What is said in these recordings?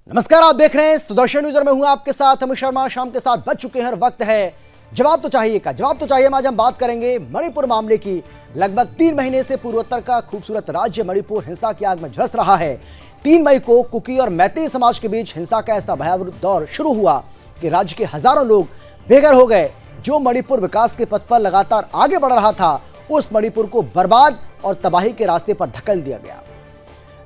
नमस्कार, आप देख रहे हैं सुदर्शन न्यूज और मैं हूं आपके साथ अमित शर्मा। शाम के 7 बज चुके हैं और वक्त है जवाब तो चाहिए का। जवाब तो चाहिए में आज हम बात करेंगे मणिपुर मामले की। लगभग 3 महीने से पूर्वोत्तर का खूबसूरत राज्य मणिपुर हिंसा की आग में झुलस रहा है। 3 मई को कुकी और मैतेई समाज के बीच हिंसा का ऐसा भयावह दौर शुरू हुआ कि राज्य के हजारों लोग बेघर हो गए। जो मणिपुर विकास के पथ पर लगातार आगे बढ़ रहा था, उस मणिपुर को बर्बाद और तबाही के रास्ते पर धकेल दिया गया।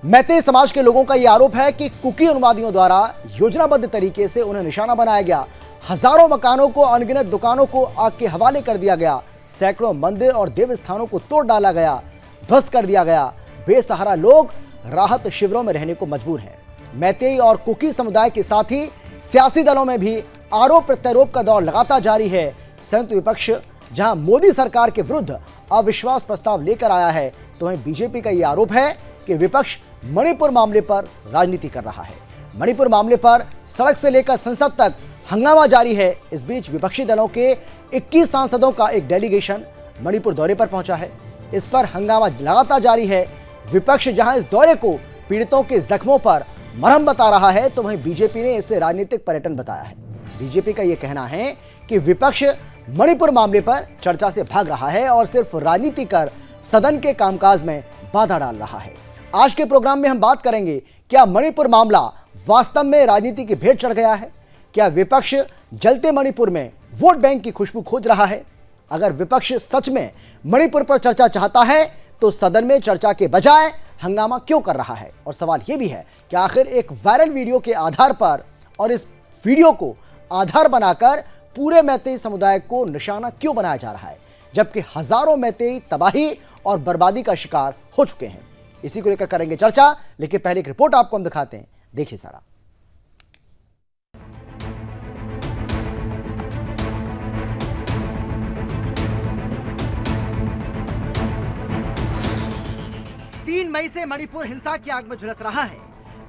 मैतेई समाज के लोगों का यह आरोप है कि कुकी उन्मादियों द्वारा योजनाबद्ध तरीके से उन्हें निशाना बनाया गया। हजारों मकानों को, अनगिनत दुकानों को आग के हवाले कर दिया गया। सैकड़ों मंदिर और देव स्थानों को तोड़ डाला गया, ध्वस्त कर दिया गया। बेसहारा लोग राहत शिविरों में रहने को मजबूर हैं। मैतेई और कुकी समुदाय के साथ ही सियासी दलों में भी आरोप प्रत्यारोप का दौर लगातार जारी है। संयुक्त विपक्ष जहां मोदी सरकार के विरुद्ध अविश्वास प्रस्ताव लेकर आया है, तो वहीं बीजेपी का यह आरोप है कि विपक्ष मणिपुर मामले पर राजनीति कर रहा है। मणिपुर मामले पर सड़क से लेकर संसद तक हंगामा जारी है। इस बीच विपक्षी दलों के 21 सांसदों का एक डेलीगेशन मणिपुर दौरे पर पहुंचा है। इस पर हंगामा लगातार जारी है। विपक्ष जहां इस दौरे को पीड़ितों के जख्मों पर मरहम बता रहा है, तो वहीं बीजेपी ने इसे राजनीतिक पर्यटन बताया है। बीजेपी का यह कहना है कि विपक्ष मणिपुर मामले पर चर्चा से भाग रहा है और सिर्फ राजनीति कर सदन के कामकाज में बाधा डाल रहा है। आज के प्रोग्राम में हम बात करेंगे, क्या मणिपुर मामला वास्तव में राजनीति की भेंट चढ़ गया है? क्या विपक्ष जलते मणिपुर में वोट बैंक की खुशबू खोज रहा है? अगर विपक्ष सच में मणिपुर पर चर्चा चाहता है, तो सदन में चर्चा के बजाय हंगामा क्यों कर रहा है? और सवाल यह भी है कि आखिर एक वायरल वीडियो के आधार पर और इस वीडियो को आधार बनाकर पूरे मैतेई समुदाय को निशाना क्यों बनाया जा रहा है, जबकि हजारों मैतेई तबाही और बर्बादी का शिकार हो चुके हैं? इसी को लेकर करेंगे चर्चा, लेकिन पहले एक रिपोर्ट आपको हम दिखाते हैं, देखिए सारा। तीन मई से मणिपुर हिंसा की आग में झुलस रहा है।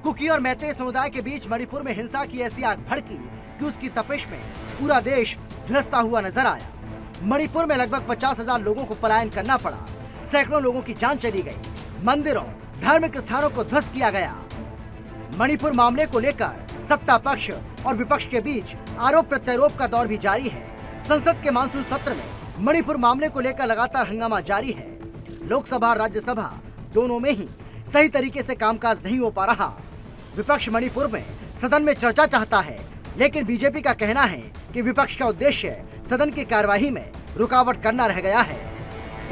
कुकी और मैतेई समुदाय के बीच मणिपुर में हिंसा की ऐसी आग भड़की कि उसकी तपिश में पूरा देश झुलसता हुआ नजर आया। मणिपुर में लगभग 50,000 लोगों को पलायन करना पड़ा। सैकड़ों लोगों की जान चली गई। मंदिरों, धार्मिक स्थानों को ध्वस्त किया गया। मणिपुर मामले को लेकर सत्ता पक्ष और विपक्ष के बीच आरोप प्रत्यारोप का दौर भी जारी है। संसद के मानसून सत्र में मणिपुर मामले को लेकर लगातार हंगामा जारी है। लोकसभा और राज्यसभा दोनों में ही सही तरीके से कामकाज नहीं हो पा रहा। विपक्ष मणिपुर में सदन में चर्चा चाहता है, लेकिन बीजेपी का कहना है कि विपक्ष का उद्देश्य सदन की कार्यवाही में रुकावट करना रह गया है।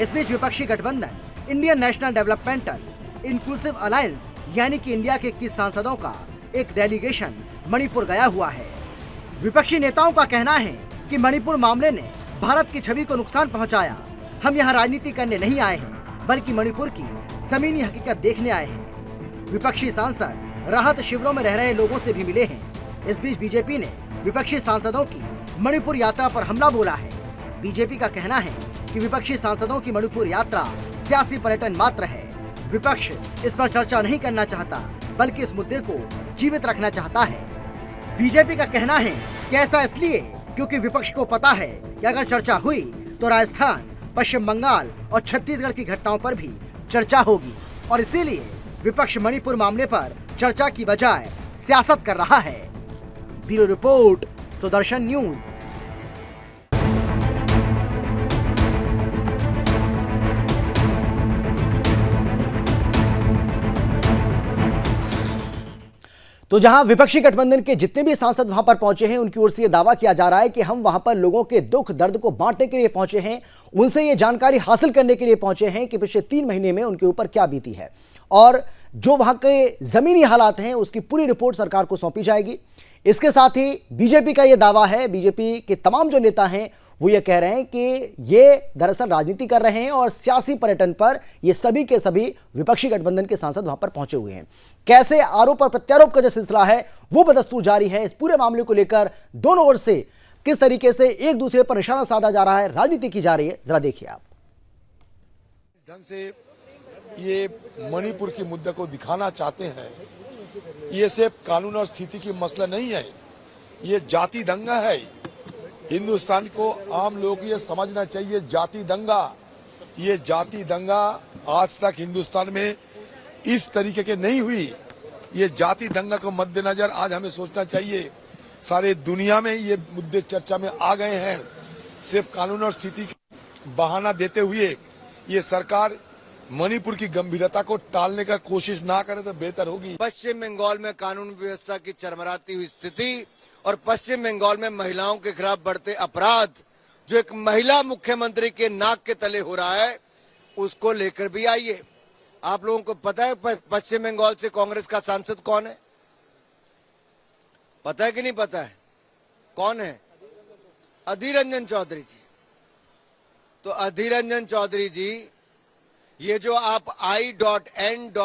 इस बीच विपक्षी गठबंधन Indian national developmental inclusive alliance यानी कि इंडिया के 21 सांसदों का एक डेलीगेशन मणिपुर गया हुआ है। विपक्षी नेताओं का कहना है कि मणिपुर मामले ने भारत की छवि को नुकसान पहुंचाया। हम यहां राजनीति करने नहीं आए हैं, बल्कि मणिपुर की जमीनी हकीकत देखने आए हैं। विपक्षी सांसद राहत शिविरों में रह रहे लोगों से भी मिले हैं। इस बीच बीजेपी ने विपक्षी सांसदों की मणिपुर यात्रा पर हमला बोला है। बीजेपी का कहना है कि विपक्षी सांसदों की मणिपुर यात्रा सियासी पर्यटन मात्र है। विपक्ष इस पर चर्चा नहीं करना चाहता, बल्कि इस मुद्दे को जीवित रखना चाहता है। बीजेपी का कहना है कि ऐसा इसलिए क्योंकि विपक्ष को पता है कि अगर चर्चा हुई तो राजस्थान, पश्चिम बंगाल और छत्तीसगढ़ की घटनाओं पर भी चर्चा होगी, और इसीलिए विपक्ष मणिपुर मामले पर चर्चा की बजाय सियासत कर रहा है। Bureau report, Sudarshan news. तो जहां विपक्षी गठबंधन के जितने भी सांसद वहां पर पहुंचे हैं, उनकी ओर से यह दावा किया जा रहा है कि हम वहां पर लोगों के दुख दर्द को बांटने के लिए पहुंचे हैं, उनसे ये जानकारी हासिल करने के लिए पहुंचे हैं कि पिछले 3 महीने में उनके ऊपर क्या बीती है, और जो वहां के जमीनी हालात हैं उसकी पूरी रिपोर्ट सरकार को सौंपी जाएगी। इसके साथ ही बीजेपी का यह दावा है, बीजेपी के तमाम जो नेता हैं वो ये कह रहे हैं कि ये दरअसल राजनीति कर रहे हैं और सियासी पर्यटन पर ये सभी के सभी विपक्षी गठबंधन के सांसद वहां पर पहुंचे हुए हैं। कैसे आरोप और प्रत्यारोप का जो सिलसिला है वो बदस्तूर जारी है। इस पूरे मामले को लेकर दोनों ओर से किस तरीके से एक दूसरे पर निशाना साधा जा रहा है, राजनीति की जा रही है, जरा देखिए आप। ढंग से ये मणिपुर के मुद्दे को दिखाना चाहते हैं, ये सिर्फ कानून और स्थिति की मसला नहीं है, ये जाति दंगा है। हिंदुस्तान को आम लोगों को ये समझना चाहिए, जाति दंगा, ये जाति दंगा आज तक हिंदुस्तान में इस तरीके के नहीं हुई। ये जाति दंगा को मद्देनजर आज हमें सोचना चाहिए। सारे दुनिया में ये मुद्दे चर्चा में आ गए हैं। सिर्फ कानून और स्थिति का बहाना देते हुए ये सरकार मणिपुर की गंभीरता को टालने का कोशिश ना करे तो बेहतर होगी। पश्चिम बंगाल में कानून व्यवस्था की चरमराती हुई स्थिति और पश्चिम बंगाल में महिलाओं के खिलाफ बढ़ते अपराध जो एक महिला मुख्यमंत्री के नाक के तले हो रहा है, उसको लेकर भी आइए। आप लोगों को पता है पश्चिम बंगाल से कांग्रेस का सांसद कौन है? पता है कि नहीं पता है? कौन है? अधीर रंजन चौधरी जी। तो अधीर रंजन चौधरी जी, ये जो आप I.N.D.I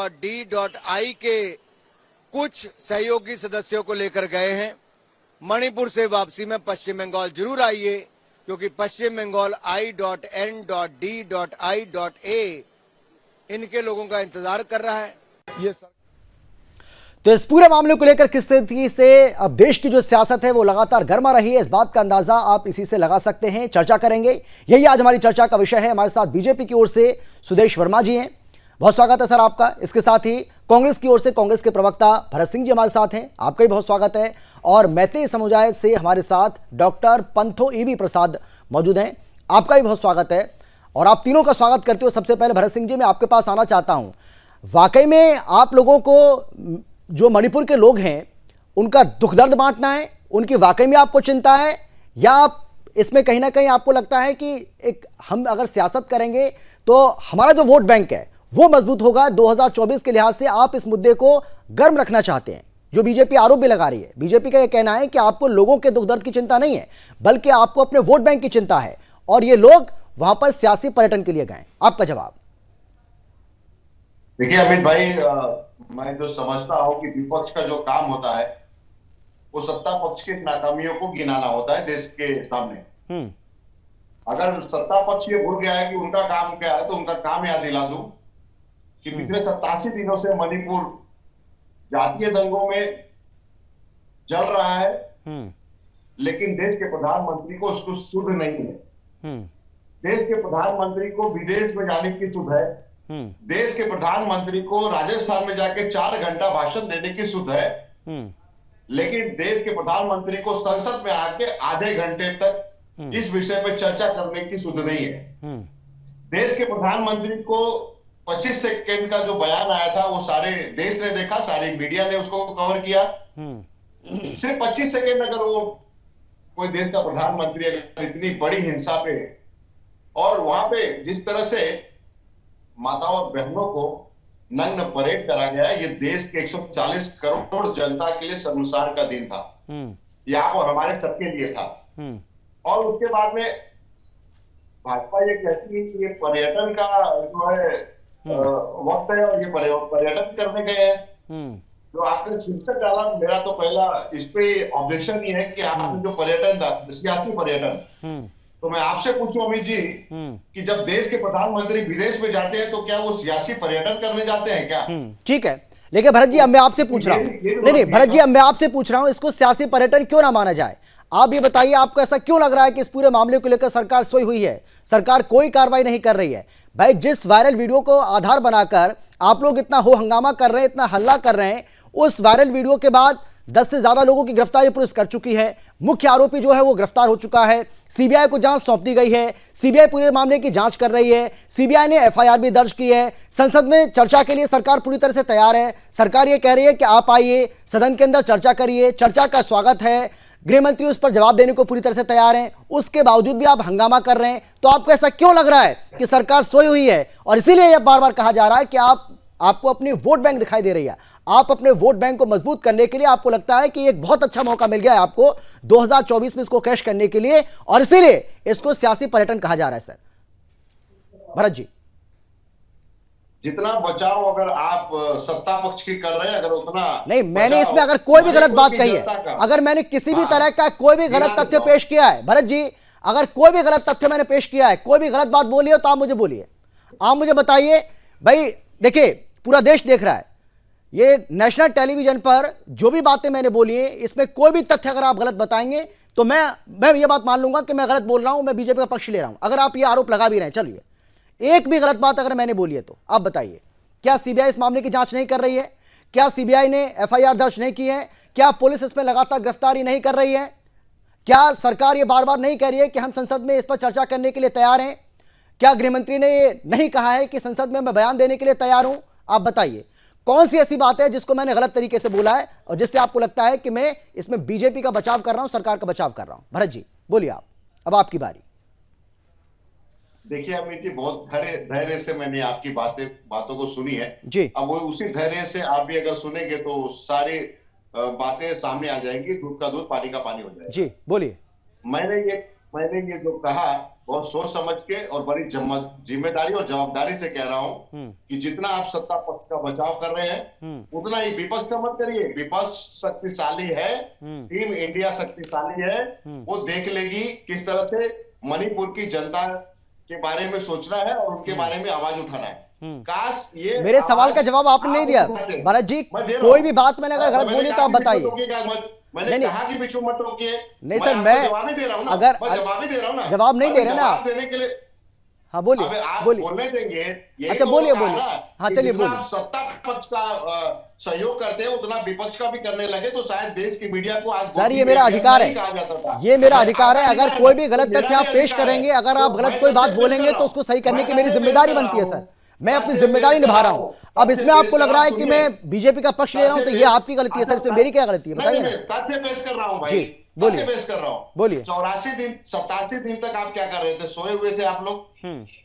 के कुछ सहयोगी सदस्यों को लेकर गए हैं, मणिपुर से वापसी में पश्चिम बंगाल जरूर आइए, क्योंकि पश्चिम बंगाल I.N.D.I.A इनके लोगों का इंतजार कर रहा है। ये तो इस पूरे मामले को लेकर किस तरीके से अब देश की जो सियासत है वो लगातार गर्मा रही है, इस बात का अंदाजा आप इसी से लगा सकते हैं। चर्चा करेंगे, यही आज हमारी चर्चा का विषय है। हमारे साथ बीजेपी की ओर से सुदेश वर्मा जी हैं, बहुत स्वागत है सर आपका। इसके साथ ही कांग्रेस की ओर से कांग्रेस के प्रवक्ता भरत सिंह जी हमारे साथ हैं, आपका भी बहुत स्वागत है। और मैतेई समुदाय से हमारे साथ डॉक्टर पंथो ईवी प्रसाद मौजूद हैं, आपका भी बहुत स्वागत है। और आप तीनों का स्वागत करते हुए सबसे पहले भरत सिंह जी मैं आपके पास आना चाहता हूं। वाकई में आप लोगों को जो मणिपुर के लोग हैं उनका दुख दर्द बांटना है, उनकी वाकई में आपको चिंता है, या आप इसमें कहीं ना कहीं आपको लगता है कि एक हम अगर सियासत करेंगे तो हमारा जो वोट बैंक है वो मजबूत होगा? 2024 के लिहाज से आप इस मुद्दे को गर्म रखना चाहते हैं, जो बीजेपी आरोप भी लगा रही है। बीजेपी का यह कहना है कि आपको लोगों के दुख दर्द की चिंता नहीं है, बल्कि आपको अपने वोट बैंक की चिंता है, और ये लोग वहां पर सियासी पर्यटन के लिए गए। आपका जवाब? देखिए अमित भाई, मैं जो समझता हूं कि विपक्ष का जो काम होता है वो सत्ता पक्ष की नाकामियों को गिनाना होता है देश के सामने। अगर सत्ता पक्ष ये भूल गया है कि उनका काम क्या है, तो उनका काम याद दिला दूं कि पिछले 87 दिनों से मणिपुर जातीय दंगों में जल रहा है, लेकिन देश के प्रधानमंत्री को उसको सुध नहीं है। देश के प्रधानमंत्री को विदेश में जाने की सुध है, देश के प्रधानमंत्री को राजस्थान में जाके 4 घंटा भाषण देने की सुध है, लेकिन देश के प्रधानमंत्री को संसद में आके आधे घंटे तक इस विषय पर चर्चा करने की सुध नहीं है। देश के प्रधानमंत्री को 25 सेकंड का जो बयान आया था वो सारे देश ने देखा, सारी मीडिया ने उसको कवर किया। सिर्फ 25 सेकंड अगर वो कोई देश का प्रधानमंत्री अगर इतनी बड़ी हिंसा पे, और वहां पे जिस तरह से माताओं और बहनों को नग्न परेड करा गया है, ये देश के 140 करोड़ जनता के लिए शर्मसार का दिन था, यहाँ और हमारे सबके लिए था। और उसके बाद में भाजपा ये कहती है कि ये पर्यटन का जो है वक्त है, और ये पर्यटन करने गए हैं। जो आपने शीर्षक डाला, मेरा तो पहला इस पे ऑब्जेक्शन ये है कि आपने जो पर्यटन था सियासी पर्यटन, तो मैं आपसे पूछूं अमित जी कि जब देश के प्रधानमंत्री विदेश में जाते हैं तो क्या वो सियासी पर्यटन करने जाते हैं क्या? ठीक है, लेकिन भरत जी अब मैं आपसे पूछ रहा हूं, नहीं भरत जी अब मैं आपसे पूछ रहा हूं, इसको सियासी पर्यटन क्यों ना माना जाए? आप ये बताइए, आपको ऐसा क्यों लग रहा है कि इस पूरे मामले को लेकर सरकार सोई हुई है, सरकार कोई कार्रवाई नहीं कर रही है? भाई, जिस वायरल वीडियो को आधार बनाकर आप लोग इतना हो हंगामा कर रहे हैं, इतना हल्ला कर रहे हैं, उस वायरल वीडियो के बाद 10 से ज्यादा लोगों की गिरफ्तारी पुलिस कर चुकी है, मुख्य आरोपी जो है वो गिरफ्तार हो चुका है, सीबीआई को जांच सौंप दी गई है, सीबीआई पूरे मामले की जांच कर रही है, सीबीआई ने एफआईआर भी दर्ज की है, संसद में चर्चा के लिए सरकार पूरी तरह से तैयार है। सरकार ये कह रही है कि आप आइए, सदन के अंदर चर्चा करिए, चर्चा का स्वागत है, गृह मंत्री उस पर जवाब देने को पूरी तरह से तैयार हैं, उसके बावजूद भी आप हंगामा कर रहे हैं। तो आपको ऐसा क्यों लग रहा है कि सरकार सोई हुई है, और इसीलिए यह बार बार कहा जा रहा है कि आपको अपनी वोट बैंक दिखाई दे रही है, आप अपने वोट बैंक को मजबूत करने के लिए आपको लगता है कि एक बहुत अच्छा मौका मिल गया है आपको 2024 में इसको कैश करने के लिए, और इसीलिए इसको सियासी पर्यटन कहा जा रहा है? सर भरत जी, जितना बचाव अगर आप सत्ता पक्ष की कर रहे हैं, अगर उतना नहीं, मैंने इसमें अगर कोई भी गलत बात कही है, अगर मैंने किसी भी तरह का कोई भी गलत तथ्य पेश किया है, भरत जी अगर कोई भी गलत तथ्य मैंने पेश किया है, कोई भी गलत बात बोली है, तो आप मुझे बोलिए, आप मुझे बताइए। भाई देखिए, पूरा देश देख रहा है, ये नेशनल टेलीविजन पर जो भी बातें मैंने बोली हैं, इसमें कोई भी तथ्य अगर आप गलत बताएंगे तो मैं ये बात मान लूंगा कि मैं गलत बोल रहा हूं, मैं बीजेपी का पक्ष ले रहा हूं। अगर आप ये आरोप लगा भी रहे हैं, चलिए एक भी गलत बात अगर मैंने बोली है तो आप बताइए, क्या सीबीआई इस मामले की जांच नहीं कर रही है? क्या सीबीआई ने एफआईआर दर्ज नहीं की है? क्या पुलिस इसमें लगातार गिरफ्तारी नहीं कर रही है? क्या सरकार ये बार बार नहीं कह रही है कि हम संसद में इस पर चर्चा करने के लिए तैयार हैं? क्या गृहमंत्री ने ये नहीं कहा है कि संसद में मैं बयान देने के लिए तैयार हूं? आप बताइए कौन सी ऐसी बात है जिसको मैंने गलत तरीके से बोला है और जिससे आपको लगता है कि मैं इसमें बीजेपी का बचाव कर रहा हूं, सरकार का बचाव कर रहा हूं? भरत जी बोलिए, आप, अब आपकी बारी। देखिए अमित जी, बहुत धैर्य से मैंने आपकी बातों को सुनी है जी। अब वो उसी धैर्य से आप भी अगर सुनेंगे तो सारी बातें सामने आ जाएंगी, दूध का दूध पानी का पानी हो जाएगा। जी बोलिए। मैंने ये जो कहा बहुत सोच समझ के और बड़ी जिम्मेदारी और जवाबदारी से कह रहा हूं कि जितना आप सत्ता पक्ष का बचाव कर रहे हैं उतना ही विपक्ष का मत करिए। विपक्ष शक्तिशाली है, टीम इंडिया शक्तिशाली है, वो देख लेगी किस तरह से मणिपुर की जनता के बारे में सोचना है और उनके बारे में आवाज उठाना है। काश ये मेरे सवाल का जवाब आपने नहीं दिया भरत जी। कोई भी बात मैंने अगर गलत बोली तो आप बताइए। मैंने कहा कि बीच में मत रोकिए। नहीं सर, मैं जवाब ही दे रहा हूं ना, अगर जवाब ही दे रहा हूं ना, जवाब नहीं दे रहे ना जवाब देने के लिए। हाँ बोलिए बोलिए। बोलने देंगे। अच्छा बोलिए बोलिए। हाँ चलिए बोलिए। आप सत्ता पक्ष का सहयोग करते हैं उतना विपक्ष का भी करने लगे तो शायद देश की मीडिया को आज सर ये मेरा अधिकार है, ये मेरा अधिकार है। अगर कोई भी गलत तथ्य आप पेश करेंगे, अगर आप गलत कोई बात बोलेंगे तो उसको सही करने की मेरी जिम्मेदारी बनती है सर। मैं अपनी जिम्मेदारी निभा रहा हूं। अब इसमें आपको लग रहा है कि मैं बीजेपी का पक्ष ले रहा हूं तो ये आपकी गलती है सर, इसमें मेरी क्या गलती है बताइए। तथ्य पेश कर रहा हूं भाई, बोलिए पेश कर रहा हूं। बोलिए। 87 दिन तक आप क्या कर रहे थे? सोए हुए थे आप लोग।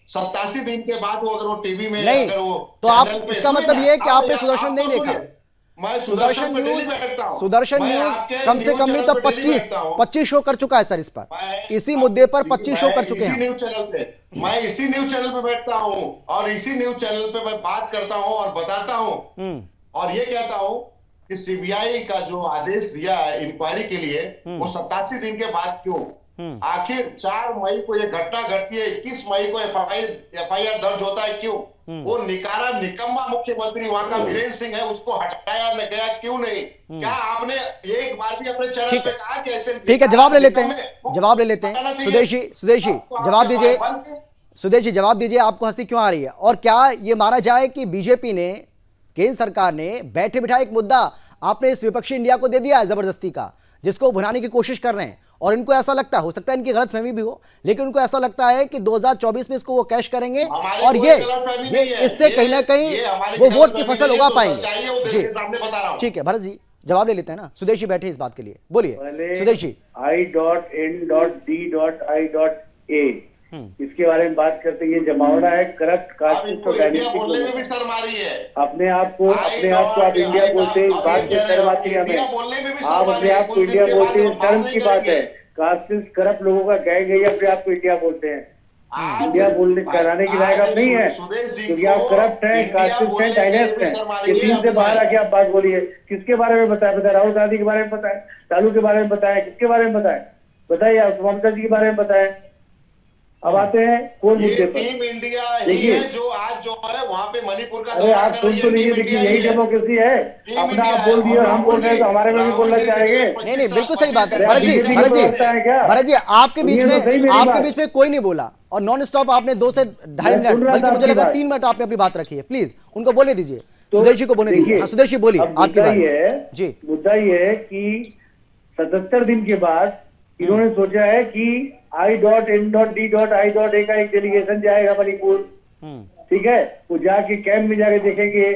87 दिन के बाद वो अगर वो टीवी में नहीं अगर वो तो आप, इसका मतलब ये है कि आपने सुदर्शन नहीं देखा। मैं सुदर्शन न्यूज कम से कम नहीं तो 25 शो कर चुका है सर इस पर, इसी मुद्दे पर 25 शो कर चुके हैं। न्यूज चैनल पे मैं इसी न्यूज चैनल पे बैठता हूं और इसी न्यूज चैनल पे मैं बात करता हूं और बताता हूं और ये कहता हूं कि सीबीआई का जो आदेश दिया है इंक्वायरी के लिए वो 87 दिन के बाद क्यों? आखिर 4 मई को ये घटना घटती है, 21 मई को एफआईआर दर्ज होता है क्यों? वो निकारा निकम्मा मुख्यमंत्री वहां का वीरेंद्र सिंह है, उसको हटाया गया क्यों नहीं? क्या आपने एक बार भी अपने चैनल पे कहा कि ऐसे? ठीक है, जवाब ले लेते हैं सुदेश जी जवाब दीजिए। सुदेश जी जवाब दीजिए, आपको हंसी क्यों आ रही है? और क्या ये माना जाए कि बीजेपी ने, केंद्र सरकार ने बैठे बिठाए एक मुद्दा आपने इस विपक्षी इंडिया को दे दिया है जबरदस्ती का, जिसको भुनाने की कोशिश कर रहे हैं और इनको ऐसा लगता है, हो सकता है इनकी गलतफहमी भी हो, लेकिन उनको ऐसा लगता है कि 2024 में इसको वो कैश करेंगे और ये इससे कहीं ना कहीं वो वोट की फसल उगा पाएंगे। जी ठीक है भरत जी जवाब ले लेते हैं ना, सुदेश जी बैठे इस बात के लिए, बोलिए सुदेश जी। I.N.D.I.A इसके बारे में बात करते हैं, ये जमावड़ा है, करप्ट कास्ट बोलने में भी शर्म आ रही है। अपने आप को आप इंडिया बोलते हैं, इस बात से शर्म आती है हमें। आप अपने आप को इंडिया बोलते हैं, शर्म की बात है। कास्ट करप्ट लोगों का कहेंगे अपने आप को इंडिया बोलते हैं। इंडिया बोलने कराने की लायक आप नहीं है क्योंकि आप करप्ट हैं, कास्टिस्ट हैं, डायनेस्ट हैं। ये टीम से बाहर आके आप बात बोलिए। किसके बारे में बताए? राहुल गांधी के बारे में बताए, लालू के बारे में बताए, किसके बारे में बताइए आप ममता जी के बारे में बताए। अब आते हैं कौन मुद्दे पर? टीम इंडिया ही है जो आज जो है वहाँ पे मणिपुर का। अरे आप सुन तो लीजिए, देखिए यही डेमोक्रेसी है। अपना आप बोल दिए और हम बोल रहे हैं तो हमारे में भी बोलना चाहेंगे। नहीं बिल्कुल सही बात है भरत जी आपके बीच में कोई नहीं बोला और नॉन स्टॉप आपने 2 से 2.5 मिनट, बल्कि मुझे लगा 3 मिनट आपने अपनी बात रखी है। प्लीज उनको बोलने दीजिए, सुदेश जी को बोलने दीजिए। हाँ सुदेश जी बोलिए, आपकी बात जी। मुद्दा ये है कि 77 दिन के बाद इन्होंने सोचा है कि I.N.D.I.A का एक डेलीगेशन जाएगा मणिपुर, ठीक है, वो जाके कैंप में जाके देखेंगे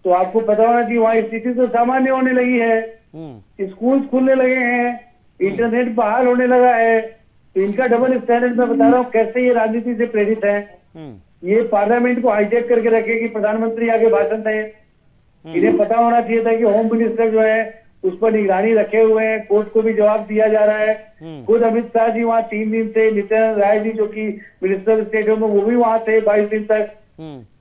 तो आपको पता होना चाहिए वहाँ स्थिति तो सामान्य होने लगी है, स्कूल खुलने लगे हैं, इंटरनेट बहाल होने लगा है। तो इनका डबल स्टैंडर्ड मैं बता रहा हूँ कैसे ये राजनीति से प्रेरित है। ये पार्लियामेंट को हाईटेक करके रखे कि प्रधानमंत्री आगे भाषण दें। इन्हें पता होना चाहिए था कि होम मिनिस्टर जो है उस पर निगरानी रखे हुए हैं, कोर्ट को भी जवाब दिया जा रहा है। खुद अमित शाह जी वहाँ 3 दिन थे, नित्यानंद राय जी जो कि मिनिस्टर स्टेट में वो भी वहाँ थे 22 दिन तक।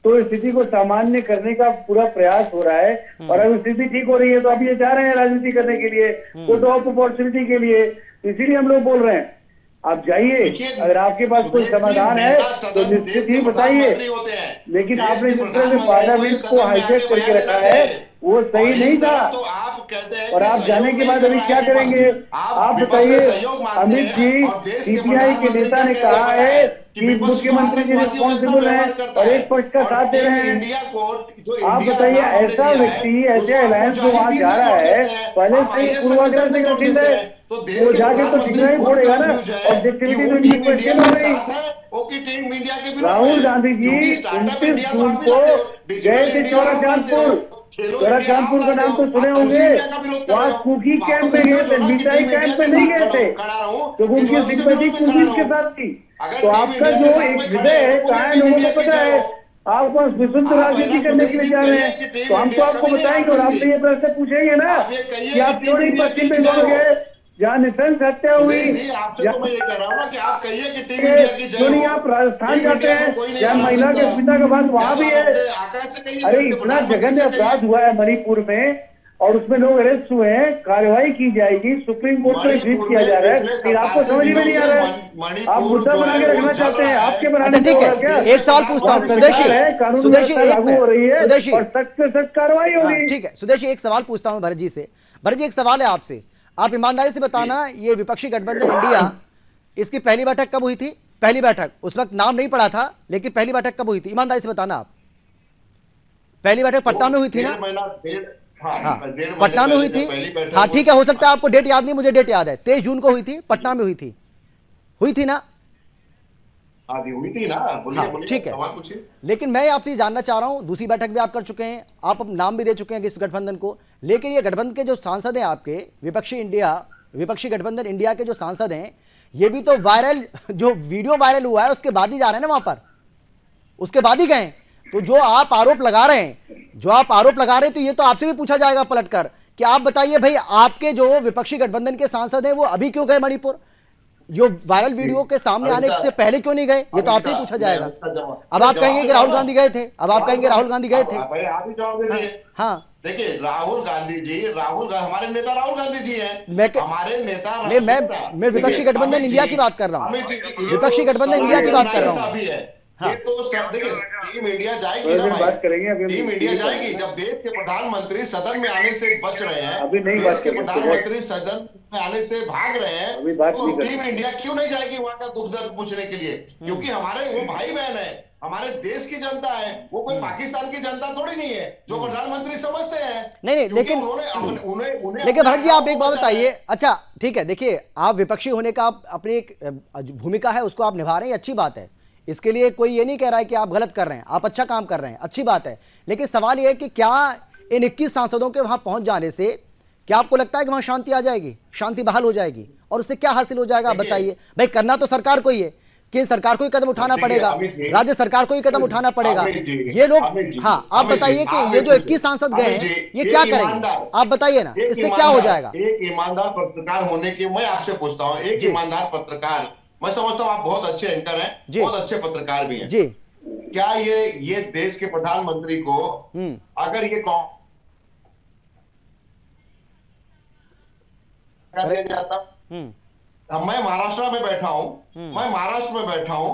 तो स्थिति को सामान्य करने का पूरा प्रयास हो रहा है और अगर स्थिति ठीक हो रही है तो अब ये जा रहे हैं राजनीति करने के लिए, कोर्ट ऑफ अपॉर्चुनिटी के लिए। इसीलिए हम लोग बोल रहे हैं आप जाइए, अगर आपके पास कोई समाधान है तो निश्चित ही बताइए, लेकिन आपने जिस तरह से पार्लियामेंट को हाईटेक करके रखा है वो सही नहीं था। और आप जाने के बाद अभी क्या करेंगे आप बताइए? अमित जी, सीबीआई के नेता ने कहा है कि विपक्ष को मुख्यमंत्री जी आतंकवादियों जैसा रिस्पॉन्सिबल है व्यवहार करता और है। एक पक्ष का और साथ दे टीम रहे हैं। इंडिया को जो आप इंडिया बताइए, नाम हमने ऐसा दिया है, व्यक्ति, ऐसे उसको आप अलायंस जो वहां मुजाहिदीन जा से रहा जोड़ है, देते हैं, पहले आप से IS पूर्वाग्रह संगठन से में जोड़ ग्रसित देते है, हैं। तो देश वो के जाके तो प्रधानमंत्री दिखना ही खुद पड़ेगा ना। कंफ्यूज है कि ऑब्जेक्टिविटी वो तो इनकी टीम इंडिया क्वेश्चन हो के गई। साथ है, वो की टीम इंडिया के विरोध में राहुल है। गांधी जी क्योंकि स्टार्टअप 29 इंडिया तो जून आप भी को लाते हो, डिजिटल गए थे इंडिया आप लाते हो, चौराचांदपुर। खेलो इंडिया आप चौराचांदपुर का लाते नाम हो, तो सुने आप उसी होंगे। इंडिया का विरोध कर रहे वहां हो। कुकी तो आप तो कैंप में गए कंफ्यूज हो थे, ना कि मिठाई टीम इंडिया कैंप के में नहीं साथ गए थे, खड़ा रहूं क्योंकि कि जो है उनकी उसके सिंपैथी विरोध में खड़ा कुकीज के रहूं। साथ थी। अगर तो टीम आपका इंडिया जो के साथ एक में खड़े हृदय हैं है, तो बोलिए कहाँ टीम लोगों इंडिया को की पता जय है, हो। आप बस विशुद्ध आप है राजनीति ना करने के लिए सुनील जा जी, रहे कहिए हैं। कि टीम तो हम तो इंडिया आपको कभी नहीं बताएंगे आ और आप सकती। तो ये प्रश्न पूछेंगे ना आप ये कहिए कि आप कि क्यों टीम नहीं इंडिया पश्चिम की बंगाल जय हो। गए जहाँ निशंस हत्या हुई, सुधीर जी, आपसे तो मैं ये कह रहा हूँ ना कि आप कहिए कि टीम के इंडिया की जय क्यों नहीं हो। आप राजस्थान टीम जाते इंडिया हैं को कोई नहीं जहाँ हरा महिला सकता। के पिता का बात वहां या तो भी आप है। अपने आकाश से कहिए, अरे देश के इतना प्रधानमंत्री जघन्य से अपराध कहिए। हुआ है मणिपुर में और उसमें लोग अरेस्ट हुए हैं, कार्रवाई की जाएगी, सुप्रीम कोर्ट में ट्वीट मणिपुर किया जा में रहा है, पिछले फिर आपको 87 समझ ही में दिनों नहीं आ से रहा है। आप मणिपुर मुद्दा जो बना है के वो रखना जल चाहते हैं, रहा आपके है। अच्छा बनाने से ठीक होगा क्या? है, एक सवाल पूछता हूँ वहाँ सुदेशी। सरकार है, कानून सुदेशी व्यवस्था एक लागू हो रही मिनट, है सुदेशी और सख्त से सख्त कार्रवाई हाँ होगी। ठीक है, सुदेशी एक सवाल पूछता हूँ भरत जी से। भरत जी एक सवाल है आपसे, आप ईमानदारी से बताना, ये विपक्षी गठबंधन इंडिया, इसकी पहली बैठक कब हुई थी? पहली बैठक उस वक्त नाम नहीं पड़ा था, लेकिन पहली बैठक कब हुई थी? ईमानदारी से बताना आप। पहली बैठक पटना में हुई थी ना? हाँ, पटना में हुई थी। हाँ ठीक है, हो सकता है आपको डेट याद नहीं, मुझे डेट याद है, 23 जून को हुई थी, पटना में हुई थी ना? हाँ जी, हुई थी ना। बोलिए हाँ, बोलिए, ठीक है। सवाल पूछिए। लेकिन मैं आपसे ये जानना चाह रहा हूं, दूसरी बैठक भी आप कर चुके हैं, आप अब नाम भी दे चुके हैं इस गठबंधन को, लेकिन ये गठबंधन के जो सांसद हैं आपके, विपक्षी गठबंधन इंडिया के जो सांसद हैं, ये भी तो वायरल, जो वीडियो वायरल हुआ है उसके बाद ही जा रहे हैं ना वहां पर, उसके बाद ही गए। तो जो आप आरोप लगा रहे हैं, तो ये तो आपसे भी पूछा जाएगा पलटकर कि आप बताइए भाई, आपके जो विपक्षी गठबंधन के सांसद हैं वो अभी क्यों गए मणिपुर? जो वायरल वीडियो के सामने आने से पहले क्यों नहीं गए? ये तो आपसे ही पूछा जाएगा। अब आप कहेंगे कि राहुल गांधी गए थे, आप ही जवाब दे दीजिए। हाँ देखिए, राहुल गांधी हमारे नेता राहुल गांधी जी हैं। हमारे नेता मैं विपक्षी गठबंधन इंडिया की बात कर रहा हूँ, विपक्षी गठबंधन इंडिया की बात कर रहा हूँ। ये तो सब देखिए, टीम इंडिया जाएगी ना बात करेंगे भाई, अभी। टीम इंडिया जाएगी जब देश के प्रधानमंत्री सदन में आने से बच रहे हैं, अभी नहीं देश बात के करेंगे। प्रधानमंत्री सदन में आने से भाग रहे हैं, अभी बात तो नहीं करेंगे। टीम इंडिया क्यों नहीं जाएगी वहां का दुख दर्द पूछने के लिए? क्योंकि हमारे वो भाई बहन है, हमारे देश की जनता है, वो कोई पाकिस्तान की जनता थोड़ी नहीं है जो प्रधानमंत्री समझते हैं। नहीं, क्योंकि लेकिन उन्हें लेकिन भरत जी आप एक बात बताइए। अच्छा ठीक है, देखिए आप विपक्षी होने का अपनी एक भूमिका है, उसको आप निभा रहे हैं, अच्छी बात है, इसके लिए कोई ये नहीं कह रहा है कि आप गलत कर रहे हैं, आप अच्छा काम कर रहे हैं, अच्छी बात है। लेकिन सवाल यह है कि क्या इन 21 सांसदों के वहां पहुंच जाने से क्या आपको लगता है कि वहां शांति आ जाएगी, शांति बहाल हो जाएगी, और उससे क्या हासिल हो जाएगा? आप बताइए भाई, करना तो सरकार को ही है, कि सरकार को ही कदम उठाना पड़ेगा, राज्य सरकार को ही कदम उठाना पड़ेगा। ये लोग, हाँ आप बताइए कि ये जो 21 सांसद गए हैं ये क्या करेंगे? आप बताइए ना, इससे क्या हो जाएगा? एक ईमानदार पत्रकार होने के, मैं आपसे पूछता हूँ, एक ईमानदार पत्रकार, मैं समझता हूँ आप बहुत अच्छे एंकर हैं, बहुत अच्छे पत्रकार भी हैं जी, क्या ये देश के प्रधानमंत्री को अगर ये दिया जाता, मैं महाराष्ट्र में बैठा हूं,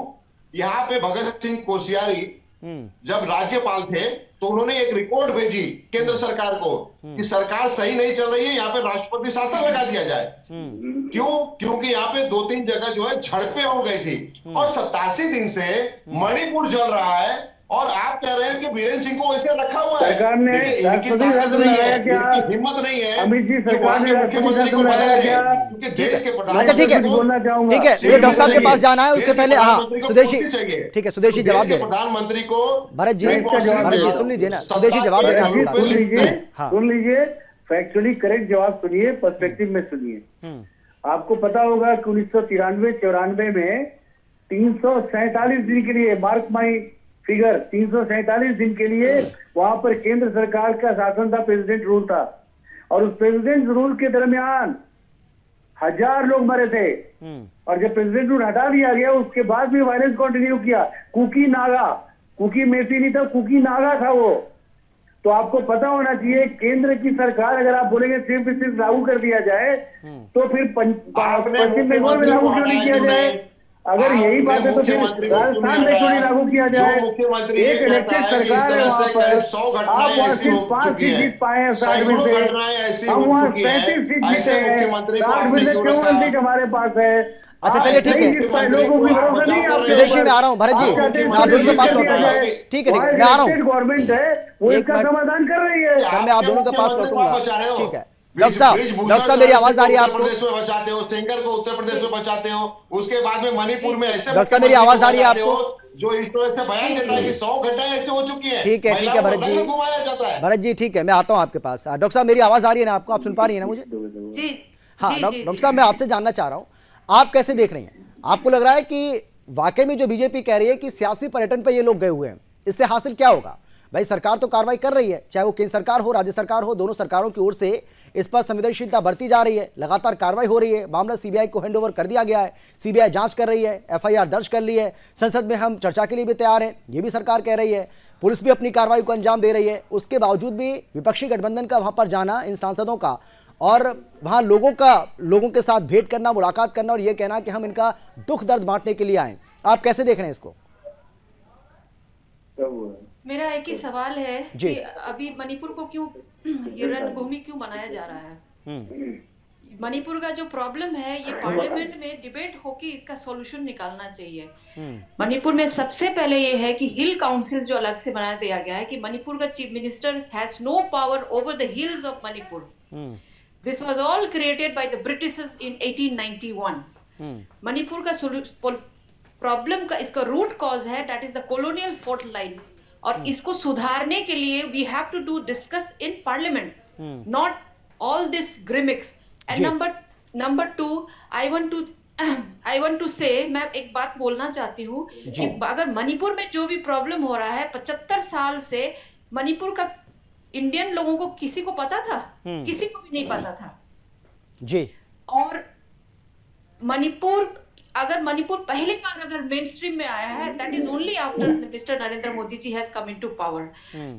यहाँ पे भगत सिंह कोश्यारी जब राज्यपाल थे तो उन्होंने एक रिपोर्ट भेजी केंद्र सरकार को कि सरकार सही नहीं चल रही है, यहाँ पे राष्ट्रपति शासन लगा दिया जाए। क्यों? क्योंकि यहाँ पे 2-3 जगह जो है झड़पें हो गई थी और 87 दिन से मणिपुर जल रहा है, और आप कह रहे हैं कि बीरेंद्र सिंह को ऐसे रखा हुआ है। सरकार ने इनकी ताकत नहीं है, इनकी हिम्मत नहीं है अमित जी, कि वहां के मुख्यमंत्री को बदल दे, क्योंकि देश के अच्छा ठीक है, बोलना चाहूंगा, ठीक है, ये डॉक्टर साहब के पास जाना है, उसके पहले हाँ सुदेशी, ठीक है सुदेशी जवाब दे, प्रधानमंत्री को भरत जी सुन लीजिए ना, सुदेशी जवाब दे रहे हैं, सुन लीजिए, फैक्चुअली करेक्ट जवाब सुनिए, पर्सपेक्टिव में सुनिए। आपको पता होगा कि 1993-94 में 347 दिन के लिए, मार्क माई फिगर, 347 दिन के लिए वहां पर केंद्र सरकार का शासन था, प्रेसिडेंट रूल था, और उस प्रेसिडेंट रूल के दरमियान 1000 लोग मरे थे। और जब प्रेसिडेंट रूल हटा दिया गया उसके बाद भी वायलेंस कंटिन्यू किया। कुकी मेसी नहीं था, कुकी नागा था वो। तो आपको पता होना चाहिए, केंद्र की सरकार अगर आप बोलेंगे सिर्फ लागू कर दिया जाए तो फिर पश्चिम बंगाल में लागू क्यों नहीं किया जाए? अगर यही बात है तो फिर राजस्थान में क्यों नहीं लागू किया जाए? एक इलेक्टेड सरकार है वहां पर, आप वहां सिर्फ 5 सीट जीत पाए हैं 60 में से, हम वहां 35 सीट जीते हैं, 60 में से 54 सीट हमारे पास है। अच्छा चलिए ठीक है, लोगों की भरोसा नहीं है आपके सुदेश जी ऊपर। मैं आ रहा हूँ, भरत जी आप चाहते हैं मैं आप दोनों के पास solution लौट दिया रहा हूँ। जाए। ठीक है वहाँ मैं आ रहा हूँ। elected गवर्नमेंट है, वो एक इसका मिनट। समाधान कर रही है। सर मैं आप दोनों के पास मुख्यमंत्री को लौटूंगा। आप बचा रहे हो। ठीक है डॉक्टर साहब मेरी आवाज आ रही है उत्तर आपको? प्रदेश में बचाते हो, सेंगर को उत्तर प्रदेश में बचाते हो, उसके बाद में मणिपुर में ऐसे डॉक्टर साहब, मेरी आवाज आ रही है आपको? जो इस तरह से बयान देता है कि 100 घटनाएं ऐसे हो चुकी हैं, ठीक है महिलाओं को भरत जी, नग्न घुमाया जाता है। भरत जी ठीक है मैं आता हूँ आपके पास। डॉक्टर साहब मेरी आवाज आ रही है ना आपको? आप सुन पा रही है ना मुझे? जी हाँ जी, डॉक्टर जी, साहब मैं आपसे जानना चाह रहा हूँ, आप कैसे देख रही हैं? आपको लग रहा है कि वाकई में जो बीजेपी कह रही है कि सियासी पर्यटन पे ये लोग गए हुए हैं, इससे हासिल क्या होगा? भाई सरकार तो कार्रवाई कर रही है, चाहे वो केंद्र सरकार हो राज्य सरकार हो, दोनों सरकारों की ओर से इस पर संवेदनशीलता बढ़ती जा रही है, लगातार कार्रवाई हो रही है, मामला सीबीआई को हैंडओवर कर दिया गया है, सीबीआई जांच कर रही है, एफआईआर दर्ज कर ली है, संसद में हम चर्चा के लिए भी तैयार हैं, ये भी सरकार कह रही है, पुलिस भी अपनी कार्रवाई को अंजाम दे रही है। उसके बावजूद भी विपक्षी गठबंधन का वहां पर जाना, इन सांसदों का, और वहां लोगों के साथ भेंट करना, मुलाकात करना और ये कहना कि हम इनका दुख दर्द बांटने के लिए आए, आप कैसे देख रहे हैं इसको? मेरा एक ही सवाल है जी। कि अभी मणिपुर को क्यों ये रणभूमि क्यों बनाया जा रहा है? मणिपुर का जो प्रॉब्लम है ये पार्लियामेंट में डिबेट होके इसका सॉल्यूशन निकालना चाहिए। मणिपुर में सबसे पहले ये है कि हिल काउंसिल जो अलग से बना दिया गया है कि मणिपुर का chief minister has no power over the hills of Manipur. This was all created by the Britishers in 1891। Manipur का प्रॉब्लम का इसका रूट कॉज है that is the colonial fault lines, और इसको सुधारने के लिए we have to do discuss in parliament, not all this gimmicks. And number two I want to say, मैं एक बात बोलना चाहती हूँ कि अगर मणिपुर में जो भी प्रॉब्लम हो रहा है 75 साल से मणिपुर का इंडियन लोगों को किसी को पता था? किसी को भी नहीं पता था जी। और अगर मणिपुर पहली बार अगर मेन स्ट्रीम में आया है, that is only after mister Narendra Modi ji has come into power.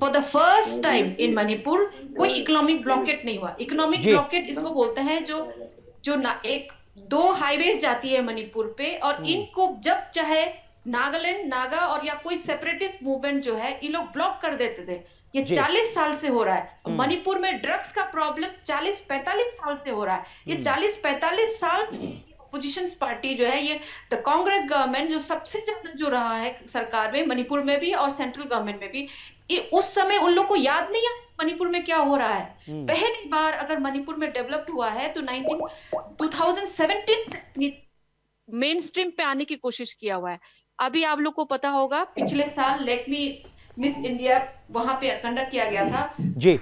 For the first time in Manipur कोई इकोनॉमिक ब्लॉकेट नहीं हुआ। इकोनॉमिक ब्लॉकेट इसको बोलते हैं जो ना एक दो हाईवेज जाती है मणिपुर पे, और इनको जब चाहे नागालैंड, नागा और या कोई सेपरेटिस्ट मूवमेंट जो है ये लोग ब्लॉक कर देते थे। ये 40 साल से हो रहा है। मणिपुर में ड्रग्स का प्रॉब्लम 40-45 साल से हो रहा है। ये 40-45 साल अपोजिशन पार्टी जो है, ये द कांग्रेस गवर्नमेंट जो सबसे ज्यादा जो रहा है सरकार में, मणिपुर में भी और सेंट्रल गवर्नमेंट में भी, ये उस समय उन लोग को याद नहीं है मणिपुर में क्या हो रहा है। पहली बार अगर मणिपुर में डेवलप्ड हुआ है तो 2017 से मेन स्ट्रीम पे आने की कोशिश किया हुआ है। अभी आप लोग को पता होगा पिछले साल लेट मी मिस इंडिया वहां पे कंडक्ट किया गया था जी।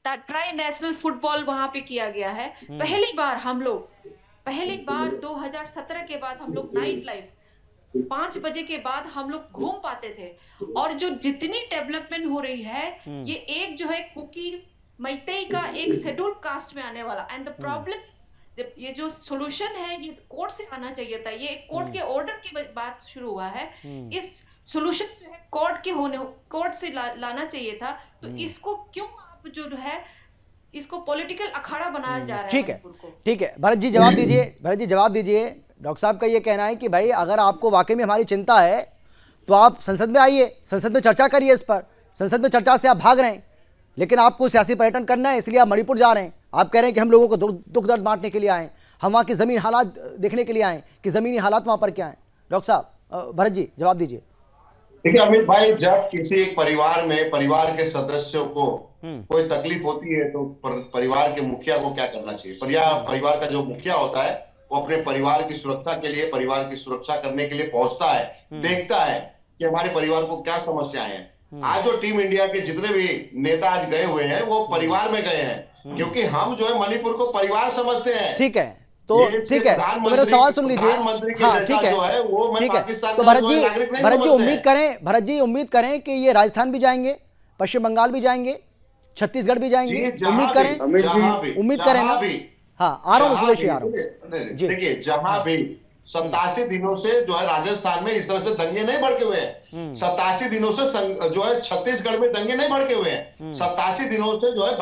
ट्राई नेशनल फुटबॉल वहां पे किया गया है। पहली बार 2017 के बाद हम लोग नाइट लाइफ 5 बजे के बाद हम लोग घूम पाते थे। और जो जितनी डेवलपमेंट हो रही है, ये एक जो है कुकी मैतेई का एक शेड्यूल कास्ट में आने वाला, एंड द प्रॉब्लम, ये जो सॉल्यूशन है ये कोर्ट से आना चाहिए था। ये कोर्ट के ऑर्डर की बात शुरू हुआ है। इस सॉल्यूशन जो है कोर्ट से लाना चाहिए था। तो इसको क्यों आप जो है इसको पॉलिटिकल अखाड़ा बनाया जा रहा है? ठीक है भरत जी जवाब दीजिए। भरत जी जवाब दीजिए। डॉक्टर साहब का ये कहना है कि भाई अगर आपको वाकई में हमारी चिंता है तो आप संसद में आइए, संसद में चर्चा करिए इस पर। संसद में चर्चा से आप भाग रहे हैं, लेकिन आपको सियासी पर्यटन करना है इसलिए आप मणिपुर जा रहे हैं। आप कह रहे हैं कि हम लोगों को दुख दर्द बांटने के लिए आए, हम वहाँ की ज़मीन हालात देखने के लिए आए कि ज़मीनी हालात वहाँ पर क्या हैं। डॉक्टर साहब, भरत जी जवाब दीजिए। देखिए अमित भाई, जब किसी एक परिवार में परिवार के सदस्यों को कोई तकलीफ होती है तो परिवार के मुखिया को क्या करना चाहिए? परिवार का जो मुखिया होता है वो अपने परिवार की सुरक्षा के लिए, परिवार की सुरक्षा करने के लिए पहुंचता है, देखता है कि हमारे परिवार को क्या समस्याएं हैं। आज जो टीम इंडिया के जितने भी नेता आज गए हुए हैं वो परिवार में गए हैं, क्योंकि हम जो है मणिपुर को परिवार समझते हैं। ठीक है, तो ठीक है, तो मेरा सवाल सुन लीजिए। हाँ ठीक है, ठीक है। तो भरत जी उम्मीद करें कि ये राजस्थान भी जाएंगे, पश्चिम बंगाल भी जाएंगे, छत्तीसगढ़ भी जाएंगे, उम्मीद करें ना। हाँ आ रहा हूँ सुरेश जी, आ रहा हूँ। देखिए जहां भी 87 दिनों से जो है राजस्थान में इस तरह से दंगे नहीं भड़के हुए हैं। 87 दिनों से जो है छत्तीसगढ़ में दंगे नहीं भड़के हुए हैं। 87 दिनों से जो है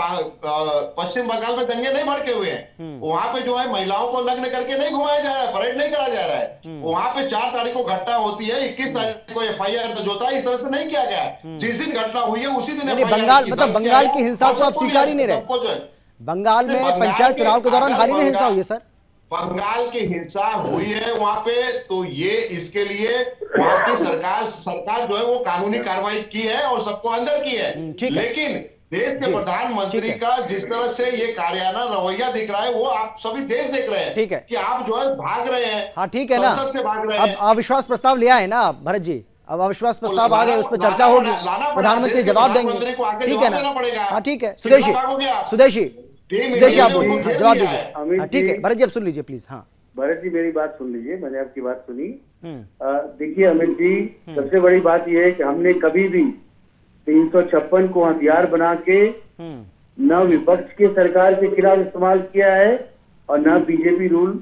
पश्चिम बंगाल में दंगे नहीं भड़के हुए हैं। वहां पे जो है महिलाओं को नग्न करके नहीं घुमाया जा रहा है, परेड नहीं करा जा रहा है। वहां पे 4 तारीख को घटना होती है, 21 तारीख को FIR दर्ज होता है। इस तरह से नहीं किया गया। जिस दिन घटना हुई है उसी दिन बंगाल की हिंसा को आप स्वीकार ही नहीं रहे। बंगाल में पंचायत चुनाव के दौरान हाल ही में हिंसा हुई है सर। बंगाल की हिंसा हुई है वहां पे, तो ये इसके लिए वहां की सरकार जो है वो कानूनी कार्रवाई की है और सबको अंदर की है। ठीक है। लेकिन देश के प्रधानमंत्री का जिस तरह से ये कारियाना रवैया दिख रहा है, वो आप सभी देश देख रहे हैं। ठीक है कि आप जो है भाग रहे हैं। हाँ ठीक है ना, संसद से भाग रहे अब हैं। अविश्वास प्रस्ताव लिया है ना भरत जी, अब अविश्वास प्रस्ताव आ गए, उस पर चर्चा होगी, प्रधानमंत्री जवाब देंगे। ठीक है ना, हाँ ठीक है। सुदेशी सुदेशी आप बोलिए, जवाब दीजिए। हाँ ठीक है भरत जी, अब सुन लीजिए प्लीज। हाँ भरत जी मेरी बात सुन लीजिए, मैंने आपकी बात सुनी। देखिए अमित जी, सबसे बड़ी बात यह है कि हमने कभी भी 356 को हथियार बना के न विपक्ष के सरकार के खिलाफ इस्तेमाल किया है और न बीजेपी रूल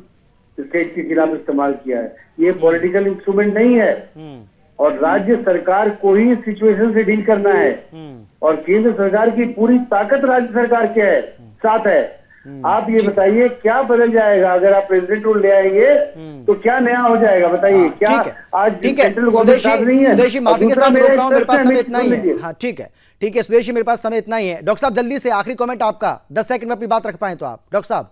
स्टेट के खिलाफ इस्तेमाल किया है। ये पॉलिटिकल इंस्ट्रूमेंट नहीं है और राज्य सरकार को ही इस सिचुएशन से डील करना है और केंद्र सरकार की पूरी ताकत राज्य सरकार के है साथ है। आप ये बताइए क्या बदल जाएगा अगर आप प्रेसिडेंट रूल ले आएंगे तो क्या नया हो जाएगा बताइए। क्या आज ठीक है सुदेशी, माफी के साथ रोक रहा हूं, मेरे पास समय इतना ही है। हाँ ठीक है सुदेशी, मेरे पास समय इतना ही है। डॉक्टर साहब जल्दी से आखिरी कमेंट आपका, 10 सेकंड में अपनी बात रख पाए तो आप। डॉक्टर साहब,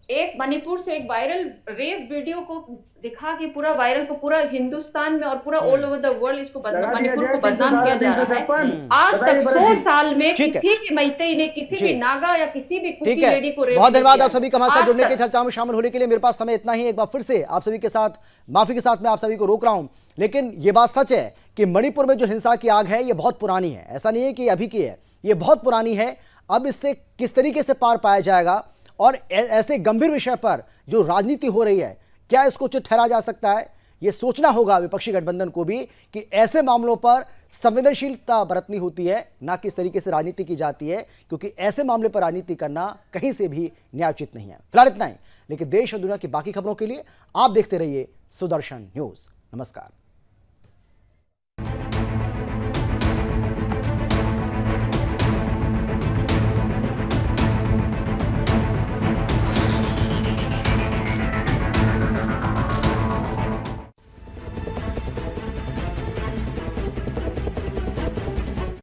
एक मणिपुर से एक वायरल रेप वीडियो को दिखा के पूरा वायरल को पूरा हिंदुस्तान में और पूरा ऑल ओवर द वर्ल्ड इसको मणिपुर को बदनाम किया जा रहा है। आज तक 100 साल में किसी भी मैतेई ने, किसी भी नागा या किसी भी कुकी लेडी को रेप। बहुत धन्यवाद आप सभी का हमारे साथ जुड़ने के, चर्चा में शामिल होने के लिए। मेरे पास समय इतना ही। एक बार फिर से आप सभी के साथ माफी के साथ मैं आप सभी को रोक रहा हूं, लेकिन ये बात सच है कि मणिपुर में जो हिंसा की आग है ये बहुत पुरानी है। ऐसा नहीं है कि अभी की है, ये बहुत पुरानी है। अब इससे किस तरीके से पार पाया जाएगा और ऐसे गंभीर विषय पर जो राजनीति हो रही है, क्या इसको उचित ठहरा जा सकता है, यह सोचना होगा विपक्षी गठबंधन को भी कि ऐसे मामलों पर संवेदनशीलता बरतनी होती है, ना कि इस तरीके से राजनीति की जाती है, क्योंकि ऐसे मामले पर राजनीति करना कहीं से भी न्यायोचित नहीं है। फिलहाल इतना ही, लेकिन देश और दुनिया की बाकी खबरों के लिए आप देखते रहिए सुदर्शन न्यूज। नमस्कार।